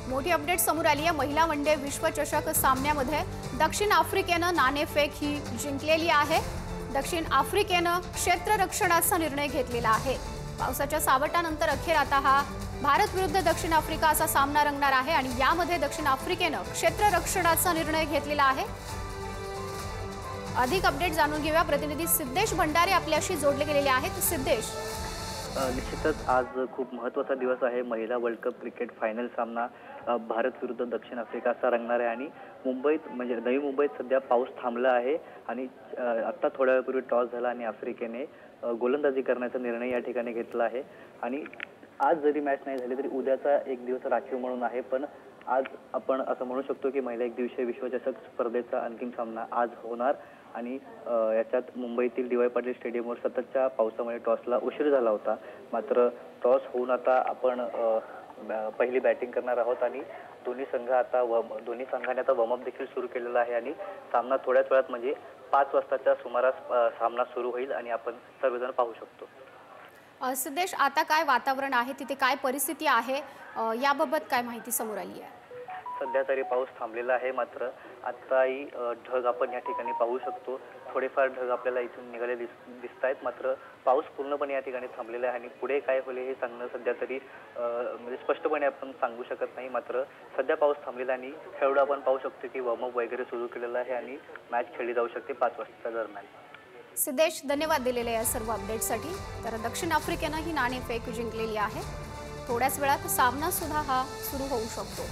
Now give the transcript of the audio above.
मोठी अपडेट समोर आली आहे। महिला वनडे विश्वचषक सामन्यामध्ये दक्षिण आफ्रिकेनं नाणेफेक ही जिंकलेली आहे। दक्षिण आफ्रिकेनं क्षेत्ररक्षणाचा निर्णय घेतलेला आहे। पावसाच्या सावटानंतर अखेर आता हा भारत विरुद्ध दक्षिण आफ्रिका असा सामना रंगणार आहे आणि यामध्ये दक्षिण आफ्रिकेनं क्षेत्ररक्षणाचा निर्णय घेतलेला आहे। अधिक अपडेट जाणून घेऊया। प्रतिनिधी सिद्धेश भंडारे आपल्याशी जोडले गेलेले आहेत। सिद्धेश, निश्चितच आज खूप महत्त्वाचा दिवस आहे। महिला वर्ल्ड कप क्रिकेट फायनल सामना भारत विरुद्ध दक्षिण आफ्रिका असा रंगणार आहे आणि मुंबईत म्हणजे नवी मुंबईत सध्या पाऊस थांबला आहे आणि आता थोड्या वेळापूर्वी टॉस झाला आणि आफ्रिकेने गोलंदाजी करण्याचा निर्णय या ठिकाणी घेतला आहे। आणि आज जरी मॅच नाही झाली तरी उद्याचा एक दिवस राखीव म्हणून आहे, पण आज आपण असं म्हणू शकतो की महिला एकदिवसीय विश्वचषक स्पर्धेचा अंतिम सामना आज होणार आणि याच्यात मुंबईतील डी वाय पाटील स्टेडियमवर सततच्या पावसामुळे टॉसला उशीर झाला होता। मात्र टॉस होऊन आता आपण पहिली बॅटिंग करणार आहोत आणि दोन्ही संघाने आता वॉर्मअप देखील सुरू केलेला आहे आणि सामना थोड्याच वेळात म्हणजे 5 वाजताच्या सुमारास सामना सुरू होईल आणि आपण सर्वजण पाहू शकतो। सिद्धेश, आता काय वातावरण आहे, तिथे काय परिस्थिती आहे, याबाबत काय माहिती समोर आली आहे? सध्या तरी पाऊस थांबलेला आहे, मात्र आताही ढग आपण या ठिकाणी पाहू शकतो। थोडेफार ढग आपल्याला इथून निघाले दिसत आहेत, मात्र पाऊस पूर्णपणे या ठिकाणी थांबलेला आहे आणि पुढे काय होईल हे सांगणं सध्या तरी म्हणजे स्पष्टपणे आपण सांगू शकत नाही। मात्र सध्या पाऊस थांबलेला आणि खेळाडू आपण पाहू शकतो की वॉर्मअप वगैरे सुरू केलेला आहे आणि मॅच खेळली जाऊ शकते 5 वाजता दरम्यान। सिद्धेश, धन्यवाद दिलेल्या या सर्व अपडेटसाठी। तर दक्षिण आफ्रिकेनं ही नाणेफेक जिंकलेली आहे। थोड्याच वेळात सामना सुद्धा हा सुरू होऊ शकतो।